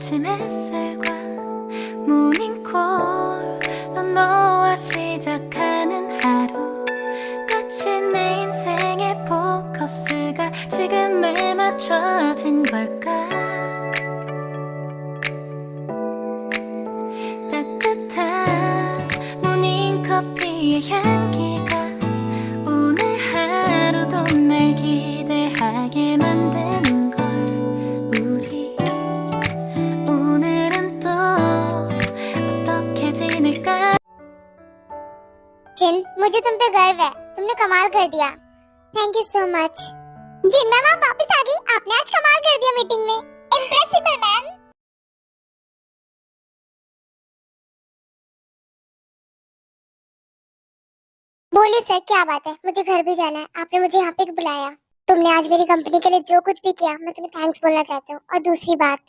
아침 햇살과 모닝콜로 너와 시작하는 하루 마치 내 인생의 포커스가 지금에 맞춰진 걸까. 따뜻한 모닝커피의 향기가 오늘 하루도 날 기대하게 만드는 걸. 우리 오늘은 또 어떻게 지낼까. जिन, मुझे तुम पे गर्व है, तुमने कमाल कर दिया। Thank you so much. जिन मैम आप वापस आ गई, आपने आज कमाल कर दिया मीटिंग में। इम्प्रेसिबल मैम। बोलिए सर, क्या बात है? मुझे घर भी जाना है, आपने मुझे यहाँ पे बुलाया। तुमने आज मेरी कंपनी के लिए जो कुछ भी किया, मैं तुम्हें थैंक्स बोलना चाहती हूँ। और दूसरी बात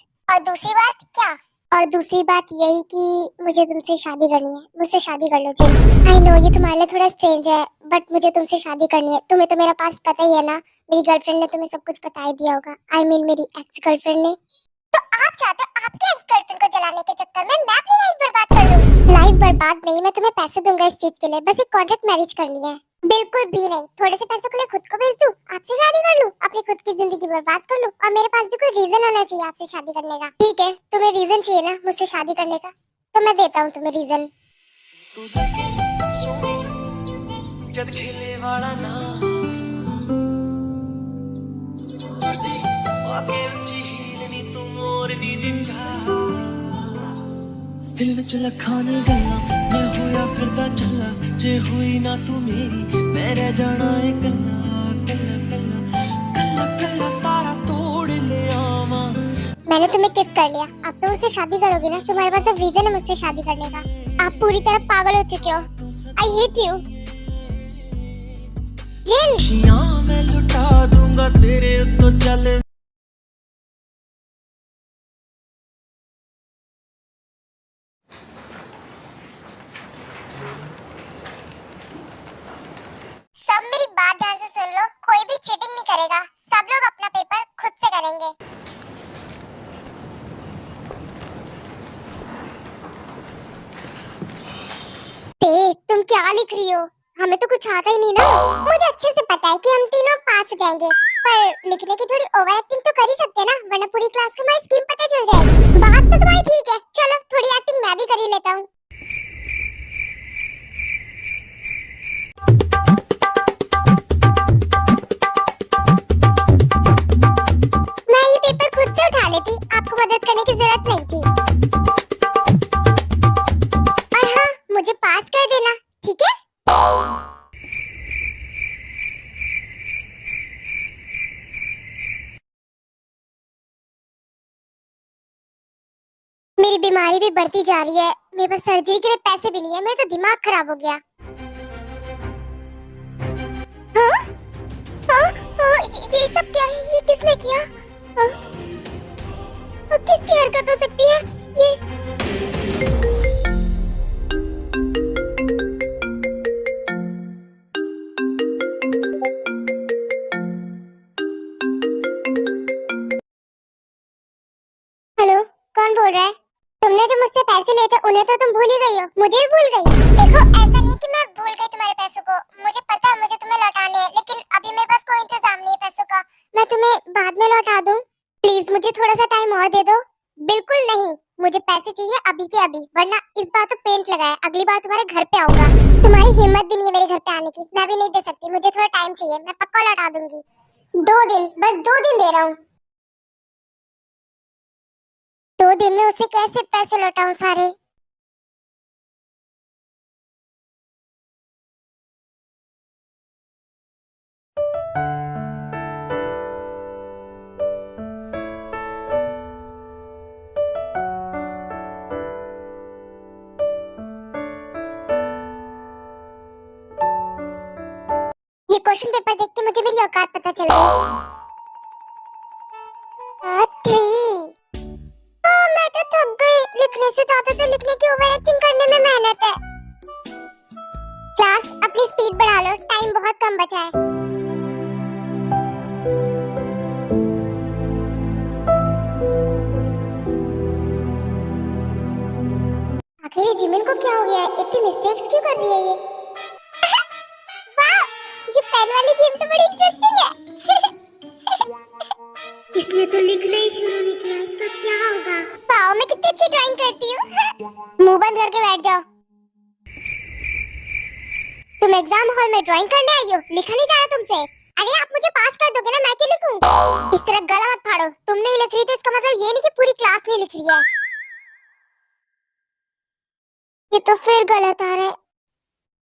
क्या? और दूसरी बात यही कि मुझे तुमसे शादी करनी है। मुझसे शादी कर लो जिन। आई नो ये तुम्हारे लिए थोड़ा स्ट्रेंज है, बट मुझे तुमसे शादी करनी है। तुम्हें तो मेरा पास पता ही है ना, मेरी गर्लफ्रेंड ने तुम्हें सब कुछ बता ही दिया होगा। I mean मेरी एक्स गर्लफ्रेंड ने। तो आप चाहते हो आपकी एक्स गर्लफ्रेंड को जलाने के चक्कर में मैं अपनी लाइफ बर्बाद कर लूं? लाइफ बर्बाद नहीं, मैं तुम्हें पैसे दूंगा इस चीज के लिए। बस एक कॉन्ट्रैक्ट मैरिज करनी है। बिल्कुल भी नहीं। थोड़े से पैसों के लिए खुद को बेच दूं, आपसे शादी कर लूं, अपनी खुद की जिंदगी बर्बाद कर लूं, और मेरे पास भी कोई रीजन होना चाहिए आपसे शादी करने का। ठीक है, तुम्हें रीजन चाहिए ना मुझसे शादी करने का, तो मैं देता हूँ तुम्हें रीजन। जद खेले वाला ना आके ऊंची हील नी तू मोर नी जिंजा दिल विच लखानी गल्ला मैं होया फिरदा चला जे हुई ना तू मेरी मैं रह जाना है कल्ला कल्ला कल्ला कल्ला कल्ला तारा तोड़ ले आवा। मैंने तुम्हें किस कर लिया, अब तुम मुझसे शादी करोगी ना? तुम्हारे पास अब रीजन है मुझसे शादी करने का। आप पूरी तरह पागल हो चुके हो। आई हेट यू जिन। मैं लुटा दूंगा तेरे तो चल। सब मेरी बात ध्यान से सुन लो, कोई भी चीटिंग नहीं करेगा। सब लोग अपना पेपर खुद से करेंगे। तुम क्या लिख रही हो? हमें तो कुछ आता ही नहीं ना। मुझे अच्छे से पता है कि हम तीनों पास हो जाएंगे, पर लिखने की थोड़ी ओवर एक्टिंग तो कर ही सकते हैं ना, वरना पूरी क्लास को हमारी स्कीम पता चल जाएगी। बात तो तुम्हारी ठीक है, चलो थोड़ी एक्टिंग मैं भी कर ही लेता हूँ। मैं ये पेपर खुद से उठा लेती, आपको मदद करने की जरूरत नहीं थी। और हाँ, मुझे पास कर देना, ठीक है? मेरी बीमारी भी बढ़ती जा रही है, मेरे पास सर्जरी के लिए पैसे भी नहीं है, मेरा तो दिमाग खराब हो गया। हाँ? हाँ? हाँ? ये सब क्या है? ये किसने किया? हाँ? किसकी हरकत हो सकती है ये? हेलो, कौन बोल रहा है? तुमने जो मुझसे पैसे लिए थे उन्हें तो तुम भूल ही गई हो, मुझे भी भूल गई। देखो ऐसा नहीं कि मैं भूल गई तुम्हारे पैसों को, मुझे पता है मुझे तुम्हें लौटाने हैं, लेकिन अभी मेरे पास कोई इंतजाम नहीं है पैसों का। मैं तुम्हें बाद में लौटा दूं, प्लीज मुझे थोड़ा सा टाइम और दे दो। बिल्कुल नहीं, मुझे पैसे चाहिए अभी के अभी, वरना इस बार तो पेंट लगाया, अगली बार तुम्हारे घर पे आऊंगा। तुम्हारी हिम्मत भी नहीं है मेरे घर पे आने की। मैं भी नहीं दे सकती, मुझे थोड़ा टाइम चाहिए, मैं पक्का लौटा दूंगी। 2 दिन, बस 2 दिन दे रहा हूँ। 2 दिन में उसे कैसे पैसे लौटाऊं सारे? ये क्वेश्चन पेपर देख के मुझे मेरी औकात पता चल गई। 3। मैं तो थक गई, लिखने से ज्यादा तो लिखने की ओवर एक्टिंग करने में मेहनत है। क्लास अपनी स्पीड बढ़ा लो, टाइम बहुत कम बचा है। क्या हो गया है? इतनी मिस्टेक्स क्यों कर रही है ये? वाह, ये पेन वाली गेम तो बड़ी इंटरेस्टिंग है। इसने तो लिखना ही शुरू नहीं किया, इसका क्या होगा? वाह, मैं कितनी अच्छी ड्राइंग करती हूँ। मुंह बंद करके बैठ जाओ। तुम एग्जाम हॉल में ड्राइंग करने आई हो, लिखा नहीं जा रहा तुमसे। अरे आप मुझे पास कर दोगे ना, मैं क्यों लिखूं? इस तरह गला मत फाड़ो। तुम नहीं लिख रही तो इसका मतलब ये नहीं कि पूरी क्लास नहीं लिख रही है। ये तो फिर गलत आ रहा है।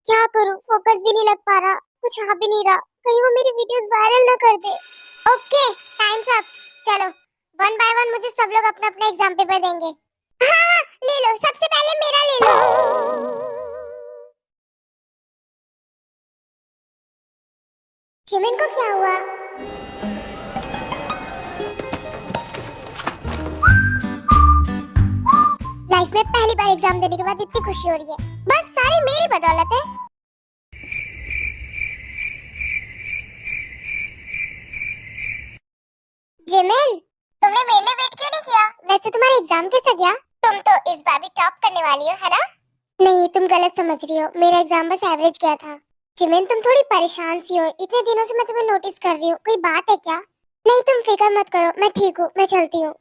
क्या करूं, फोकस भी नहीं लग पा रहा, कुछ आ भी नहीं रहा। कहीं वो मेरी वीडियोस वायरल ना कर दे। Okay, times up. चलो, वन बाय वन मुझे सब लोग अपना अपना एग्जाम पेपर देंगे। हाँ, ले लो, सबसे पहले मेरा ले लो। जिमिन को क्या हुआ? लाइफ में पहली बार एग्जाम देने के बाद इतनी खुशी हो रही है। बस सारी मेरी बदौलत है। जिमिन, तुमने मेरे लिए वेट क्यों नहीं किया? वैसे तुम्हारा एग्जाम कैसा गया? तुम तो इस बार भी टॉप करने वाली हो, है ना? नहीं, तुम गलत समझ रही हो। मेरा एग्जाम बस एवरेज गया था। जिमिन, तुम थोड़ी परेशान सी हो। इतने दिनों से मैं तुम्हें नोटिस कर रही हूँ। कोई बात है क्या? नहीं, तुम फिक्र मत करो, मैं ठीक हूँ, मैं चलती हूँ।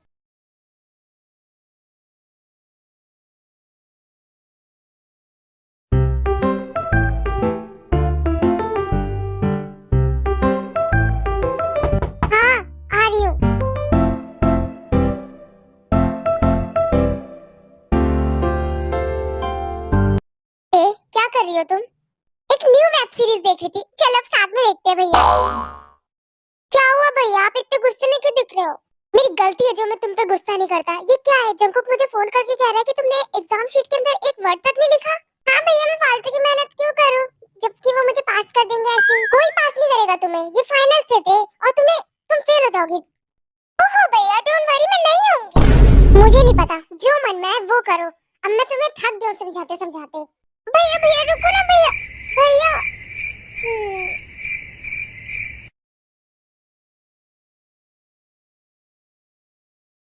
हाँ, आ रही हूँ। क्या कर रही हो तुम? एक न्यू वेब सीरीज देख रही थी। चलो अब साथ में देखते हैं भैया। क्या हुआ भैया, आप इतने गुस्से में क्यों दिख रहे हो? मेरी गलती है जो मैं तुम पे गुस्सा नहीं करता। ये क्या है, जंकुक मुझे फोन करके कह रहा है कि तुमने एग्जाम शीट के अंदर एक वर्ड तक नहीं लिखा। हाँ भैया, मैं फालतू की मेहनत क्यों करूं जबकि वो मुझे पास कर देंगे ऐसे ही। कोई पास नहीं करेगा तुम्हें, ये फाइनल से थे और तुम फेल हो जाओगी। ओहो भैया, डोंट वरी, मैं नहीं आऊंगी। मुझे नहीं पता, जो मन में है वो करो। अब मैं तुम्हें थक गया हूं समझाते समझाते। भैया भैया रुको ना भैया। भैया।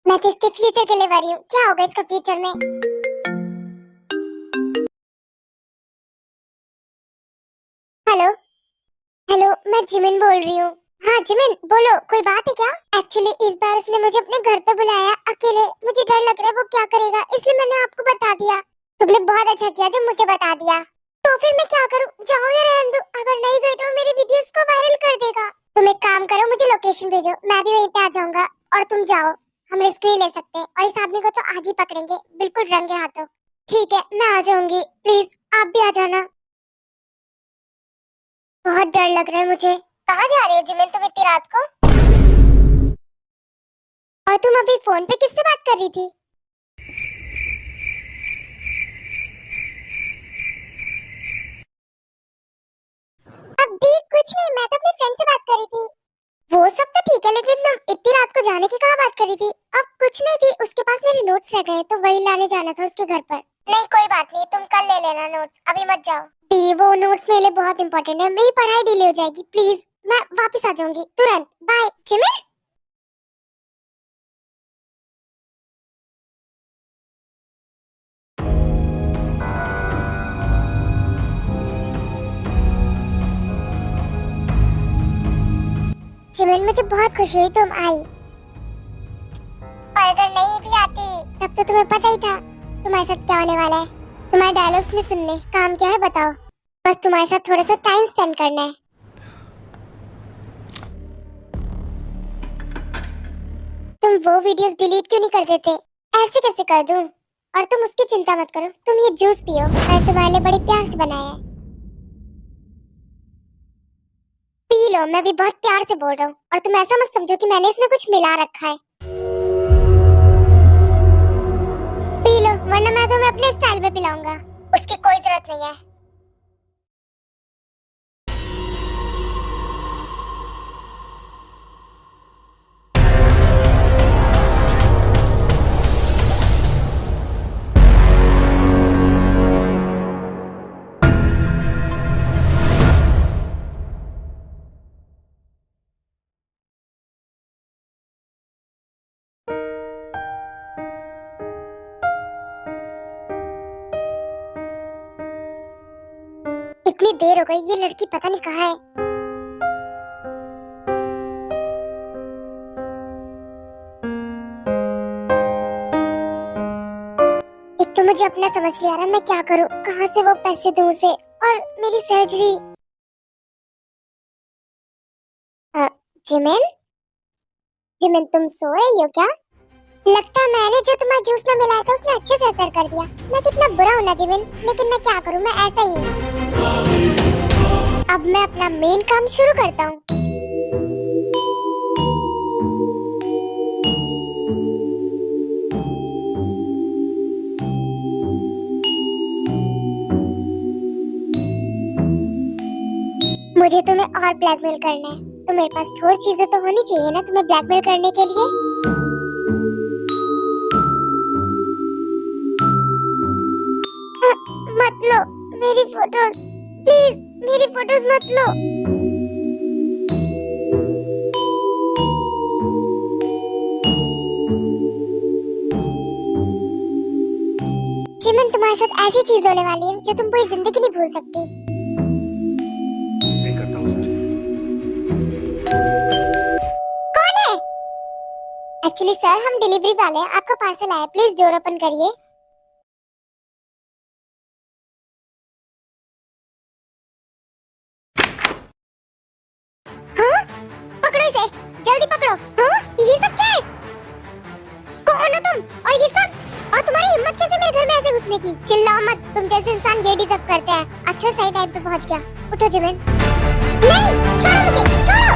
मैं तो इसके फ्यूचर के लिए वरी हूँ। क्या होगा इसका फ्यूचर में? हेलो। हेलो, मैं जिमिन बोल रही हूँ। हाँ जिमिन, बोलो, कोई बात है क्या? एक्चुअली इस बार उसने मुझे अपने घर पे बुलाया अकेले। मुझे डर लग रहा है वो क्या करेगा, इसलिए मैंने आपको बता दिया। तुमने बहुत अच्छा किया जो मुझे बता दिया। तो फिर मैं क्या करूँ, जाऊँ या रहने दूँ? अगर नहीं गई तो मेरी वीडियोस को वायरल कर देगा। तुम एक काम करो, मुझे लोकेशन भेजो, मैं भी वहीं पे आ जाऊंगा और तुम जाओ। हम रिस्क नहीं ले सकते और इस आदमी को तो आज ही पकड़ेंगे, बिल्कुल रंगे हाथों। ठीक है, मैं आ जाऊंगी, प्लीज आप भी आ जाना। बहुत डर लग रहा है मुझे। कहाँ जा रही हो जिमिन तुम इतनी रात को? और तुम अभी फोन पे किससे बात कर रही थी? अभी कुछ नहीं, मैं तो अपनी फ्रेंड से बात कर रही थी। वो सब तो ठीक है, लेकिन तुम इतनी रात को जाने की कहाँ बात कर रही थी? अब कुछ नहीं थी, उसके पास मेरे नोट्स रह गए तो वही लाने जाना था उसके घर पर। नहीं कोई बात नहीं, तुम कल ले लेना नोट्स, अभी मत जाओ। दी, वो नोट्स मेरे लिए बहुत इंपॉर्टेंट है, मेरी पढ़ाई डिले हो जाएगी, प्लीज। मैं वापस आ जाऊंगी तुरंत, बाय। जिमिन। जिमिन, मुझे बहुत खुशी हुई तुम आई। और अगर नहीं भी आती तब तो तुम्हें पता ही था तुम्हारे साथ क्या होने वाला है। तुम्हारे डायलॉग्स में सुनने काम क्या है बताओ? बस तुम्हारे साथ थोड़ा सा टाइम स्पेंड करना है। तुम वो वीडियोस डिलीट क्यों नहीं कर देते? ऐसे कैसे कर दूं? और तुम उसकी चिंता मत करो, तुम ये जूस पियो, मैंने तुम्हारे लिए बड़े प्यार से बनाया है। पी लो, मैं भी बहुत प्यार से बोल रहा हूँ। और तुम ऐसा मत समझो कि मैंने इसमें कुछ मिला रखा है। पी लो, वरना मैं तुम्हें अपने स्टाइल में पिलाऊंगा। उसकी कोई जरूरत नहीं है। इतनी देर हो गई, ये लड़की पता नहीं कहाँ है। एक तो मुझे अपना समझ नहीं आ रहा मैं क्या करूं, कहाँ से वो पैसे दूं उसे, और मेरी सर्जरी। जिमिन, जिमिन तुम सो रही हो क्या? लगता है मैंने जो तुम्हारे जूस में मिलाया था उसने अच्छे से असर कर दिया। मैं कितना बुरा हूं ना जिमिन, लेकिन मैं क्या करूं, मैं ऐसा ही हूं। अब मैं अपना मेन काम शुरू करता हूं। मुझे तुम्हें और ब्लैकमेल करना है, तो मेरे पास ठोस चीजें तो होनी चाहिए ना तुम्हें ब्लैकमेल करने के लिए। मत लो मेरी फोटोज, प्लीज मेरी फोटोज मत लो। जिमिन तुम्हारे साथ ऐसी चीज होने वाली है जो तुम पूरी जिंदगी नहीं भूल सकती। सही करता हूँ सर। कौन है? एक्चुअली सर हम डिलीवरी वाले हैं, आपका पार्सल आया, प्लीज डोर ओपन करिए। हाँ? पकड़ो इसे, जल्दी पकड़ो। हाँ? ये सब क्या है? कौन हो तुम? और ये सब? और तुम्हारी हिम्मत कैसे मेरे घर में ऐसे घुसने की? चिल्लाओ मत, तुम जैसे इंसान ये डिजर्व करते हैं। अच्छा सही टाइम पे पहुंच गया। उठो जिमिन। नहीं, छोड़ो मुझे, छोड़ो।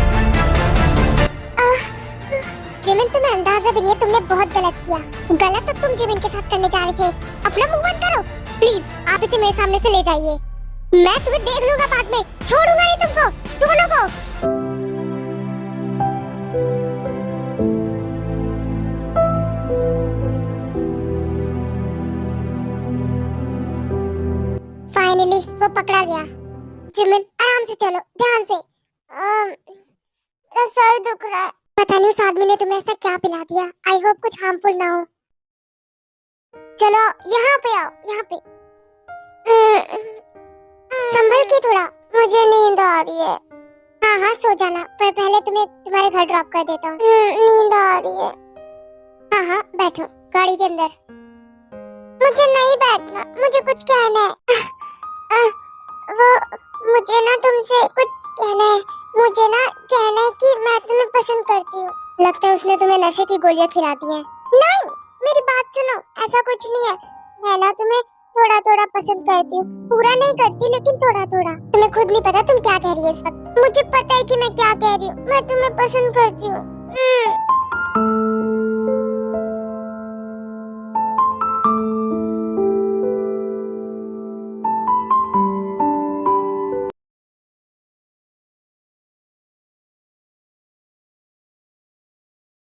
जिमिन तुम्हें अंदाजा भी नहीं है, तुमने बहुत गलत किया। गलत तो तुम जिमिन के साथ करने जा रहे थे। अपना मुंह बंद करो प्लीज, आप इसे मेरे सामने से ले जाइए। मैं तुम्हें देख लूंगा बाद में, छोड़ूंगा नहीं तुमको, दोनों को। फाइनली वो पकड़ा गया। जिमिन आराम से चलो, ध्यान से। मेरा सर दुख रहा है। पता नहीं उस आदमी ने तुम्हें ऐसा क्या पिला दिया। आई होप कुछ हार्मफुल ना हो। चलो यहाँ पे आओ, यहाँ पे। संभल के थोड़ा, मुझे नींद आ रही है। हाँ हाँ सो जाना, पर पहले तुम्हें तुम्हारे घर ड्रॉप कर देता हूँ। नींद आ रही है। हाँ हाँ बैठो गाड़ी के अंदर। मुझे नहीं बैठना, मुझे कुछ कहना है। वो मुझे ना तुमसे कुछ कहना है। मुझे ना कहना है कि मैं तुम्हें पसंद करती हूँ। लगता है उसने तुम्हें नशे की गोलियां खिला दी हैं। नहीं मेरी बात सुनो, ऐसा कुछ नहीं है। मैं ना तुम्हें थोड़ा थोड़ा पसंद करती हूँ, पूरा नहीं करती लेकिन थोड़ा थोड़ा। तुम्हें खुद नहीं पता तुम क्या कह रही हो इस वक्त। मुझे पता है कि मैं क्या कह रही हूँ, मैं तुम्हें पसंद करती हूँ।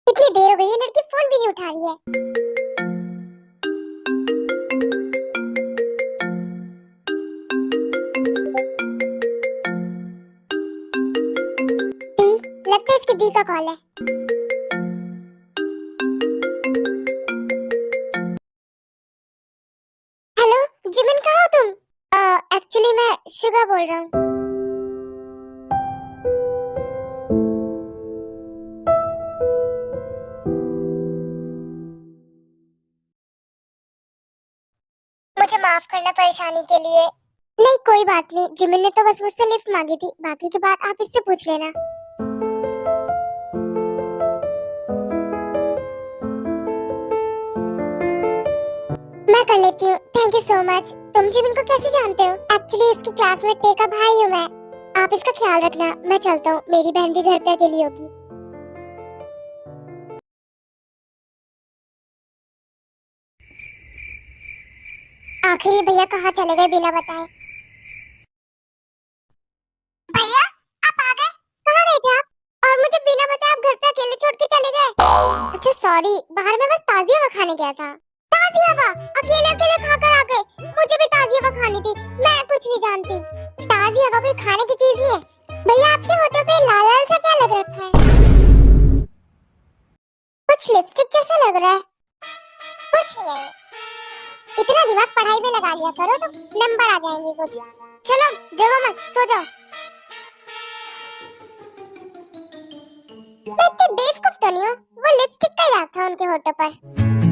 इतनी देर हो गई, ये लड़की फोन भी नहीं उठा रही है। दी, लगता है इसकी दी का कॉल है। हेलो जिमिन, कहाँ हो तुम? एक्चुअली मैं शुगा बोल रहा हूँ। मुझे माफ करना परेशानी के लिए। नहीं कोई बात नहीं, जिमिन ने तो बस मुझसे लिफ्ट मांगी थी, बाकी की बात आप इससे पूछ लेना। मैं कर लेती हूँ, थैंक यू सो मच। तुम जिमिन को कैसे जानते हो? एक्चुअली इसकी क्लासमेट टे का भाई हूँ मैं। आप इसका ख्याल रखना, मैं चलता हूँ, मेरी बहन भी घर पे अकेली होगी। आखिर ये भैया कहाँ चले गए बिना बताए? भैया आप आ गए? कहाँ गए थे आप? और मुझे बिना बताए आप घर पे अकेले छोड़ के चले गए? अच्छा सॉरी, बाहर में बस ताज़ी हवा खाने गया था। ताज़ी हवा? अकेले अकेले खाकर आ गए? मुझे भी ताज़ी हवा खानी थी, मैं कुछ नहीं जानती। ताज़ी हवा कोई खाने की चीज नहीं है। भैया आपके होठों पे लाल लाल सा क्या लग रखा है? कुछ लिपस्टिक जैसा लग रहा है। कुछ नहीं है। इतना दिमाग पढ़ाई में लगा लिया करो तो नंबर आ जाएंगे कुछ। चलो जगो मत, सो जाओ। मैं इतनी बेवकूफ तो नहीं हूँ, वो लिपस्टिक का याद था उनके होठों पर।